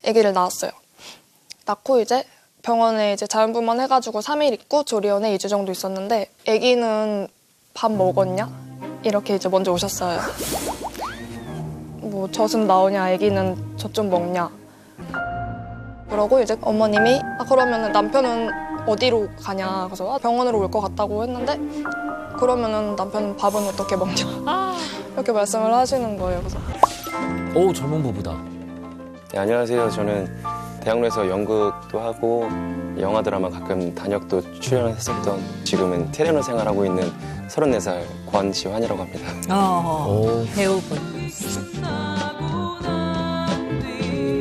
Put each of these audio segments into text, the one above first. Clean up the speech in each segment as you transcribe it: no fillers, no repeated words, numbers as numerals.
아기를 낳았어요. 낳고 이제 병원에 이제 자연분만 해가지고 3일 있고 조리원에 2주 정도 있었는데 아기는 밥 먹었냐? 이렇게 이제 먼저 오셨어요. 뭐 젖은 나오냐? 아기는 젖 좀 먹냐? 그러고 이제 어머님이 그러면은 남편은 어디로 가냐? 그래서 병원으로 올 것 같다고 했는데 그러면은 남편은 밥은 어떻게 먹냐? 이렇게 말씀을 하시는 거예요. 그래서 오, 젊은 부부다. 네, 안녕하세요. 저는 대학로에서 연극도 하고 영화 드라마 가끔 단역도 출연했었던 지금은 트레이너 생활하고 있는 34살 권지환이라고 합니다. 배우분.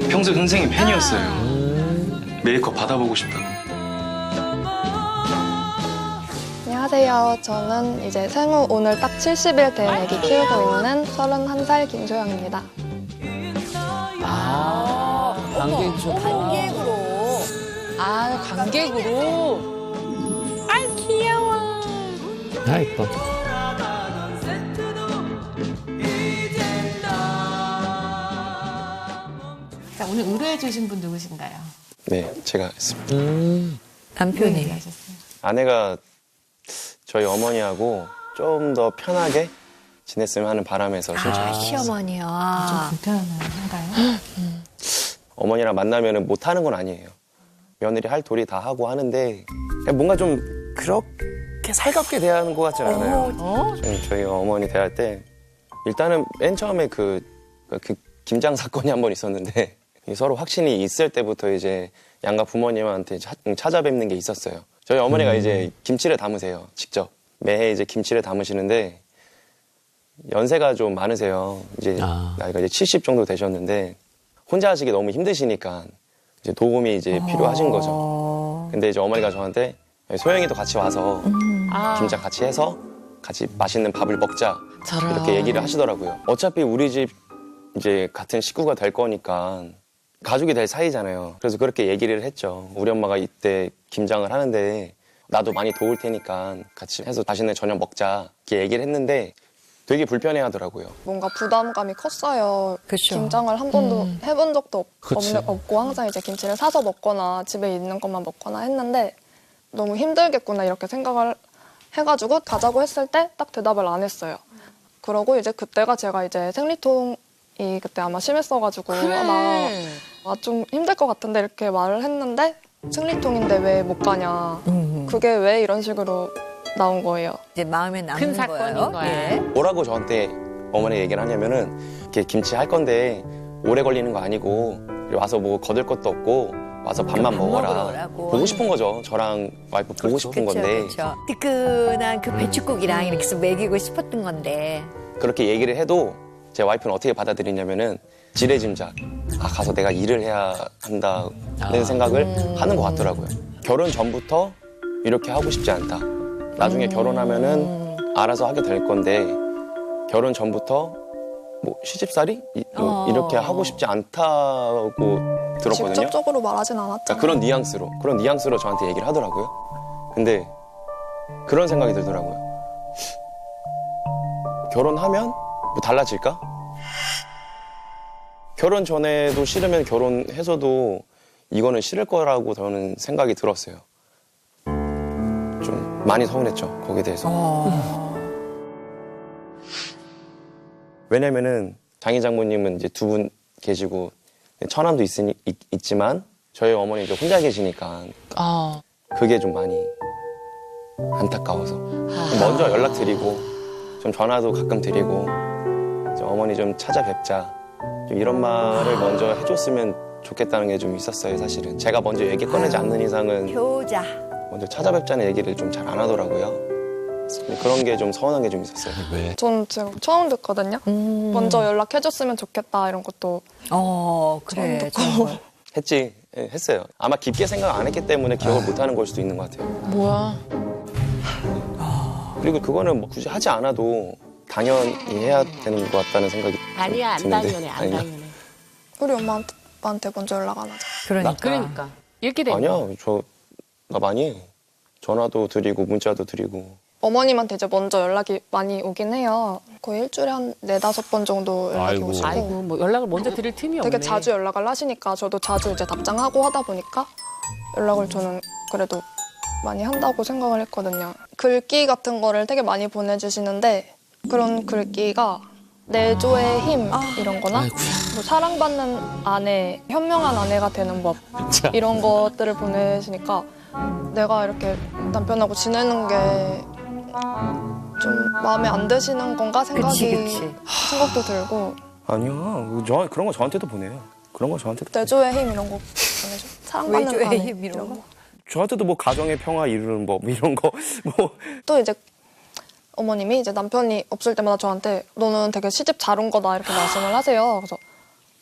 평소 선생님 팬이었어요. 메이크업 받아보고 싶다고. 안녕하세요. 저는 이제 생후 오늘 딱 70일 된 아기 키우고 있는 31살 김소영입니다. 관객 좋다. 관객으로. 관객으로. 아, 이뻐. 자, 오늘 의뢰해 주신 분 누구신가요? 네, 제가 했습니다. 남편이. 얘기하셨어요. 아내가 저희 어머니하고 좀 더 편하게 지냈으면 하는 바람에서 신청했어요. 시어머니야. 좀 불편한가요? 어머니랑 만나면 못 하는 건 아니에요. 며느리 할 도리 다 하고 하는데 뭔가 좀 그렇게 살갑게 대하는 것 같진 않아요. 저희 어머니 대할 때 일단은 맨 처음에 그 김장 사건이 한 번 있었는데 서로 확신이 있을 때부터 이제 양가 부모님한테 찾아뵙는 게 있었어요. 저희 어머니가 이제 김치를 담으세요. 직접 매해 이제 김치를 담으시는데 연세가 좀 많으세요. 이제 나이가 이제 70 정도 되셨는데 혼자 하시기 너무 힘드시니까 이제 도움이 이제 필요하신 거죠. 근데 이제 어머니가 저한테 소영이도 같이 와서 김장 같이 해서 같이 맛있는 밥을 먹자 이렇게 얘기를 하시더라고요. 어차피 우리 집 이제 같은 식구가 될 거니까 가족이 될 사이잖아요. 그래서 그렇게 얘기를 했죠. 우리 엄마가 이때 김장을 하는데 나도 많이 도울 테니까 같이 해서 맛있는 저녁 먹자 이렇게 얘기를 했는데 되게 불편해하더라고요. 뭔가 부담감이 컸어요. 그쵸. 김장을 한 번도 해본 적도 그치. 없고 항상 이제 김치를 사서 먹거나 집에 있는 것만 먹거나 했는데 너무 힘들겠구나 이렇게 생각을 해가지고 가자고 했을 때 딱 대답을 안 했어요. 그러고 이제 그때가 제가 이제 생리통이 그때 아마 심했어가지고 나 좀 힘들 것 같은데 이렇게 말을 했는데 생리통인데 왜 못 가냐. 그게 왜 이런 식으로 나온 거예요. 이제 마음에 남는 큰 사건인 거예요. 거야. 예. 뭐라고 저한테 어머니 얘기를 하냐면은 이렇게 김치 할 건데 오래 걸리는 거 아니고 와서 뭐 거들 것도 없고 와서 밥만 먹어라. 먹으라고. 보고 싶은 거죠. 저랑 와이프 보고 싶은 건데 그렇죠. 뜨끈한 그 배추국이랑 이렇게 해서 먹이고 싶었던 건데. 그렇게 얘기를 해도 제 와이프는 어떻게 받아들이냐면은 지레짐작 가서 내가 일을 해야 한다는 생각을 하는 것 같더라고요. 결혼 전부터 이렇게 하고 싶지 않다. 나중에 결혼하면은 알아서 하게 될 건데 결혼 전부터 뭐 시집살이 이렇게 하고 싶지 않다고 들었거든요. 직접적으로 말하진 않았잖아요. 그러니까 그런 뉘앙스로 저한테 얘기를 하더라고요. 근데 그런 생각이 들더라고요. 결혼하면 뭐 달라질까? 결혼 전에도 싫으면 결혼해서도 이거는 싫을 거라고 저는 생각이 들었어요. 좀 많이 서운했죠, 거기에 대해서. 왜냐면은 장희 장모님은 이제 두 분 계시고 처남도 있지만 저희 어머니 이제 혼자 계시니까 그게 좀 많이 안타까워서 먼저 연락드리고 좀 전화도 가끔 드리고 좀 어머니 좀 찾아뵙자 좀 이런 말을 먼저 해줬으면 좋겠다는 게 좀 있었어요. 사실은 제가 먼저 얘기 꺼내지 않는 이상은 효자. 먼저 찾아뵙자는 얘기를 좀 잘 안 하더라고요. 그런 게 좀 서운한 게 좀 있었어요. 왜? 전 지금 처음 듣거든요. 먼저 연락해줬으면 좋겠다 이런 것도 그래. 처음 했지. 예, 했어요. 아마 깊게 생각 안 했기 때문에 기억을 못 하는 걸 수도 있는 것 같아요. 뭐야? 그리고 그거는 뭐 굳이 하지 않아도 당연히 해야 되는 것 같다는 생각이 아니야, 안 드는데. 당연해, 안 아니야? 당연해. 우리 엄마한테 먼저 연락 안 하자. 그러니까. 이렇게 돼. 아니야. 나 많이 해. 전화도 드리고 문자도 드리고. 어머님한테 이제 먼저 연락이 많이 오긴 해요. 거의 일주일에 한 4-5번 정도 연락이 아이고. 오시고 아이고, 뭐 연락을 먼저 드릴 틈이 없네. 되게 자주 연락을 하시니까 저도 자주 이제 답장하고 하다 보니까 연락을 저는 그래도 많이 한다고 생각을 했거든요. 글귀 같은 거를 되게 많이 보내주시는데 그런 글귀가 내조의 힘 이런 거나 아이고야. 뭐 사랑받는 아내, 현명한 아내가 되는 법 이런 것들을 보내시니까 내가 이렇게 남편하고 지내는 게 좀 마음에 안 드시는 건가 그치. 생각도 들고 아니요. 그런 거 저한테도 보내요. 그런 거 저한테도. 내조의 힘 이런 거 보내죠. 사랑받는 외조의 아내 힘 이런 거. 저한테도 뭐 가정의 평화 이루는 법 이런 거 뭐. 또 이제 어머님이 이제 남편이 없을 때마다 저한테 너는 되게 시집 잘 온 거다 이렇게 말씀을 하세요. 그래서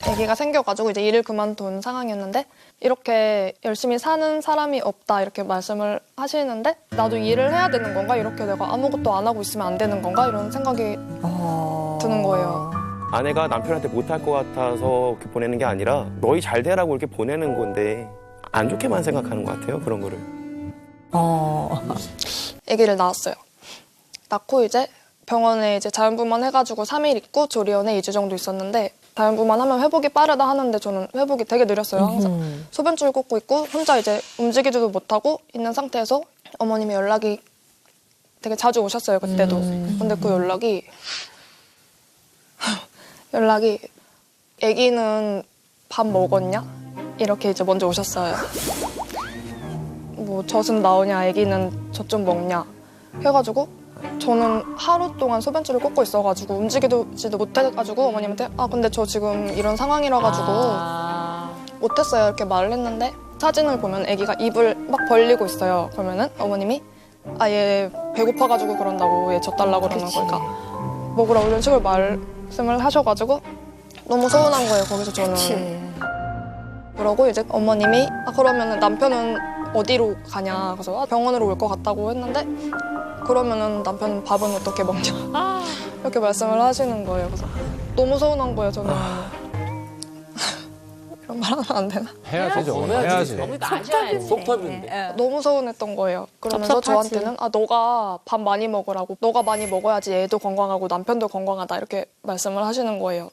아기가 생겨가지고 이제 일을 그만둔 상황이었는데 이렇게 열심히 사는 사람이 없다 이렇게 말씀을 하시는데 나도 일을 해야 되는 건가 이렇게 내가 아무것도 안 하고 있으면 안 되는 건가 이런 생각이 드는 거예요. 아내가 남편한테 못할 것 같아서 이렇게 보내는 게 아니라 너희 잘 되라고 이렇게 보내는 건데 안 좋게만 생각하는 것 같아요. 그런 거를. 아기를 낳았어요. 낳고 이제 병원에 이제 자연분만 해가지고 3일 있고 조리원에 2주 정도 있었는데 자연분만 하면 회복이 빠르다 하는데 저는 회복이 되게 느렸어요. 항상 소변줄 꽂고 있고 혼자 이제 움직이지도 못하고 있는 상태에서 어머님이 연락이 되게 자주 오셨어요. 그때도. 근데 그 연락이 아기는 밥 먹었냐? 이렇게 이제 먼저 오셨어요. 뭐 젖은 나오냐? 아기는 젖 좀 먹냐? 해가지고 저는 하루 동안 소변줄을 꽂고 있어가지고 움직이지도 못해가지고 어머님한테 근데 저 지금 이런 상황이라 가지고 못했어요 이렇게 말을 했는데 사진을 보면 아기가 입을 막 벌리고 있어요. 그러면은 어머님이 얘 배고파가지고 그런다고 얘 젖 달라고 그러는 거니까 먹으라고 이런 식으로 말씀을 하셔가지고 너무 서운한 거예요. 거기서 저는. 그러고 이제 어머님이 그러면은 남편은 어디로 가냐 그래서 병원으로 올 것 같다고 했는데 그러면은 남편은 밥은 어떻게 먹냐 이렇게 말씀을 하시는 거예요. 그래서 너무 서운한 거예요. 저는 이런 말 하면 안 되나? 해야지, 저거. 해야지. 해야지. 아셔야지. 속 터지는데. 너무 서운했던 거예요. 그러면서 섭섭하지. 저한테는 너가 밥 많이 먹으라고 너가 많이 먹어야지 애도 건강하고 남편도 건강하다 이렇게 말씀을 하시는 거예요.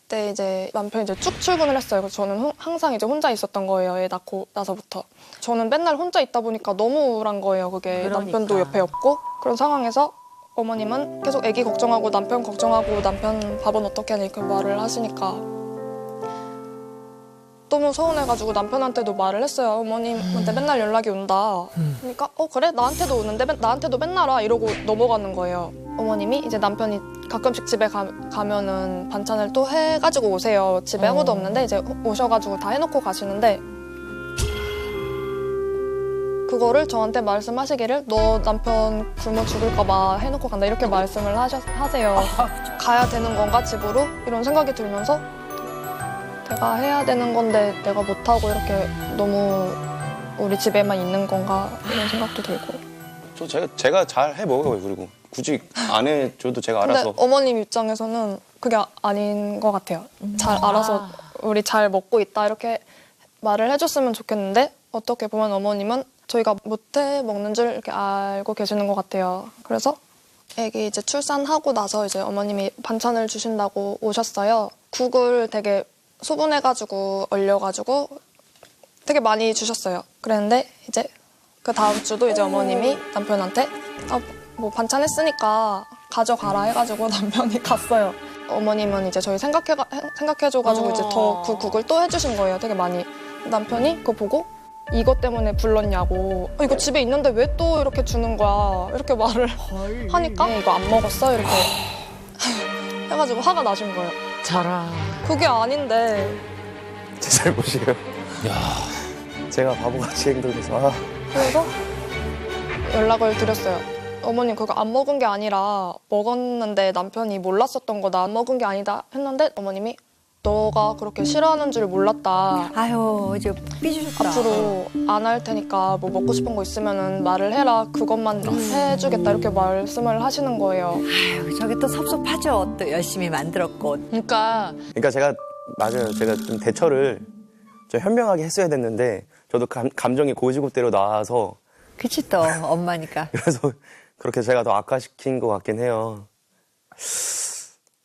그때 이제 남편이 이제 쭉 출근을 했어요. 그래서 저는 항상 이제 혼자 있었던 거예요. 애 낳고 나서부터. 저는 맨날 혼자 있다 보니까 너무 우울한 거예요. 그게 그러니까. 남편도 옆에 없고 그런 상황에서 어머님은 계속 아기 걱정하고 남편 밥은 어떻게 하냐 이렇게 말을 하시니까 너무 서운해가지고 남편한테도 말을 했어요. 어머님한테 맨날 연락이 온다. 그러니까 그래 나한테도 오는데 나한테도 맨날 와 이러고 넘어가는 거예요. 어머님이 이제 남편이 가끔씩 집에 가면은 반찬을 또 해가지고 오세요. 집에 아무도 없는데 이제 오셔가지고 다 해놓고 가시는데 그거를 저한테 말씀하시기를 너 남편 굶어 죽을까봐 해놓고 간다 이렇게 말씀을 하세요. 가야 되는 건가 집으로? 이런 생각이 들면서 내가 해야 되는 건데 내가 못하고 이렇게 너무 우리 집에만 있는 건가 이런 생각도 들고. 제가 잘 해 먹어요. 그리고 굳이 안 해줘도 제가 근데 알아서. 어머님 입장에서는 그게 아닌 것 같아요. 잘 알아서 우리 잘 먹고 있다 이렇게 말을 해줬으면 좋겠는데 어떻게 보면 어머님은 저희가 못해 먹는 줄 이렇게 알고 계시는 것 같아요. 그래서 애기 이제 출산하고 나서 이제 어머님이 반찬을 주신다고 오셨어요. 국을 되게 소분해가지고 얼려가지고 되게 많이 주셨어요. 그랬는데 이제 그 다음 주도 이제 어머님이 남편한테 뭐 반찬 했으니까 가져가라 해가지고 남편이 갔어요. 어머님은 이제 저희 생각해줘가지고 이제 더 그 국을 또 해주신 거예요. 되게 많이. 남편이 그거 보고 이것 때문에 불렀냐고 이거 집에 있는데 왜 또 이렇게 주는 거야 이렇게 말을 하니까 이거 안 먹었어 이렇게 해가지고 화가 나신 거예요. 저라. 그게 아닌데 제 잘못이에요. 제가 바보같이 행동해서. 그래서 연락을 드렸어요. 어머님 그거 안 먹은 게 아니라 먹었는데 남편이 몰랐었던 거다. 안 먹은 게 아니다 했는데 어머님이 너가 그렇게 싫어하는 줄 몰랐다. 아유, 이제 삐지셨다. 앞으로 안 할 테니까 뭐 먹고 싶은 거 있으면은 말을 해라. 그것만 해주겠다. 이렇게 말씀을 하시는 거예요. 아유, 저게 또 섭섭하죠. 또 열심히 만들었고. 그러니까 그러니까 제가 맞아요. 제가 좀 대처를 좀 현명하게 했어야 됐는데 저도 감정이 고지고대로 나와서 그치 또 엄마니까. 그래서 그렇게 제가 더 악화시킨 것 같긴 해요.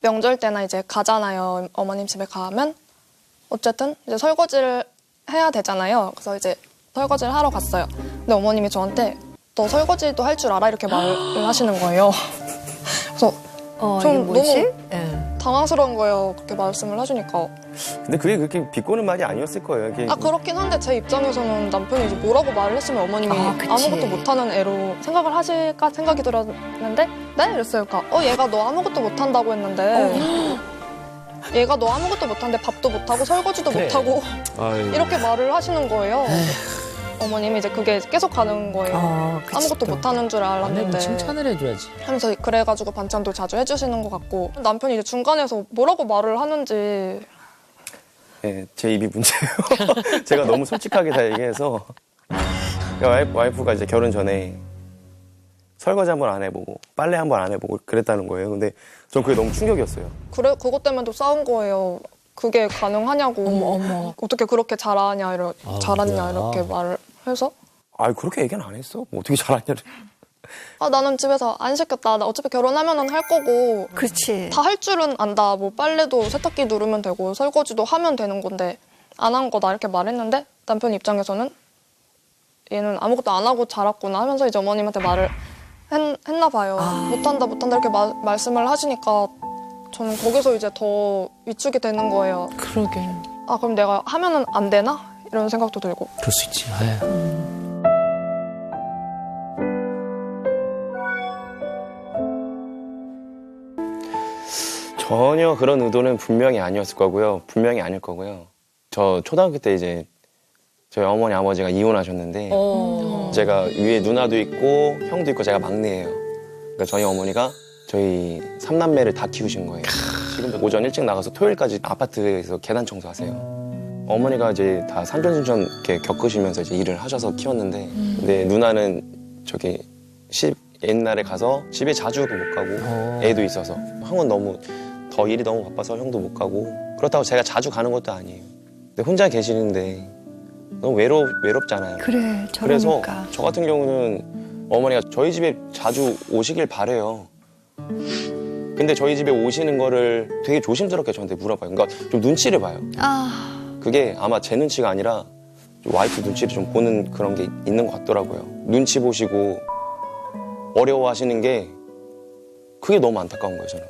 명절 때나 이제 가잖아요. 어머님 집에 가면 어쨌든 이제 설거지를 해야 되잖아요. 그래서 이제 설거지를 하러 갔어요. 근데 어머님이 저한테 너 설거지도 할 줄 알아? 이렇게 말을 하시는 거예요. 그래서 이게 좀 뭐지? 너무 예. 당황스러운 거예요. 그렇게 말씀을 해주니까. 근데 그게 그렇게 비꼬는 말이 아니었을 거예요. 이게 그렇긴 한데 제 입장에서는 남편이 이제 뭐라고 말을 했으면 어머님이 그치. 아무것도 못하는 애로 생각을 하실까 생각이 들었는데 네? 이랬어요. 그러니까 얘가 너 아무것도 못한다고 했는데 얘가 너 아무것도 못하는데 밥도 못하고 설거지도 그래. 못하고 아유, 이렇게 말을 하시는 거예요. 어머님이 이제 그게 계속 가는 거예요. 그치 아무것도 또. 못하는 줄 아내분 알았는데 칭찬을 해줘야지. 하면서 그래가지고 반찬도 자주 해주시는 것 같고 남편이 이제 중간에서 뭐라고 말을 하는지 네, 제 입이 문제예요. 제가 너무 솔직하게 다 얘기해서 와이프가 이제 결혼 전에 설거지 한 번 안 해보고 빨래 한 번 안 해보고 그랬다는 거예요. 근데 전 그게 너무 충격이었어요. 그래 그것 때문에 또 싸운 거예요. 그게 가능하냐고 어머. 어떻게 그렇게 잘하냐 잘하냐 뭐야. 이렇게 말을 해서 그렇게 얘기는 안 했어. 뭐 어떻게 잘하냐를. 나는 집에서 안 시켰다. 나 어차피 결혼하면은 할 거고 그렇지. 다 할 줄은 안다. 뭐 빨래도 세탁기 누르면 되고 설거지도 하면 되는 건데 안 한 거다 이렇게 말했는데 남편 입장에서는 얘는 아무것도 안 하고 자랐구나 하면서 이제 어머님한테 말을 했나 봐요. 못한다 이렇게 말씀을 하시니까 저는 거기서 이제 더 위축이 되는 거예요. 그러게. 그럼 내가 하면은 안 되나? 이런 생각도 들고. 그럴 수 있지. 아유. 전혀 그런 의도는 분명히 아니었을 거고요. 분명히 아닐 거고요. 저 초등학교 때 이제 저희 어머니 아버지가 이혼하셨는데 제가 위에 누나도 있고 형도 있고 제가 막내예요. 그러니까 저희 어머니가 저희 3남매를 다 키우신 거예요. 지금도 오전 일찍 나가서 토요일까지 아파트에서 계단 청소하세요. 어머니가 이제 다 산전수전 이렇게 겪으시면서 이제 일을 하셔서 키웠는데 근데 누나는 저기 옛날에 가서 집에 자주도 못 가고 애도 있어서 형은 너무 더 일이 너무 바빠서 형도 못 가고 그렇다고 제가 자주 가는 것도 아니에요. 근데 혼자 계시는데 너무 외롭잖아요. 그래, 그래서 저러니까. 저 같은 경우는 어머니가 저희 집에 자주 오시길 바래요. 근데 저희 집에 오시는 거를 되게 조심스럽게 저한테 물어봐요. 그러니까 좀 눈치를 봐요. 그게 아마 제 눈치가 아니라 와이프 눈치를 좀 보는 그런 게 있는 것 같더라고요. 눈치 보시고 어려워하시는 게 그게 너무 안타까운 거예요, 저는.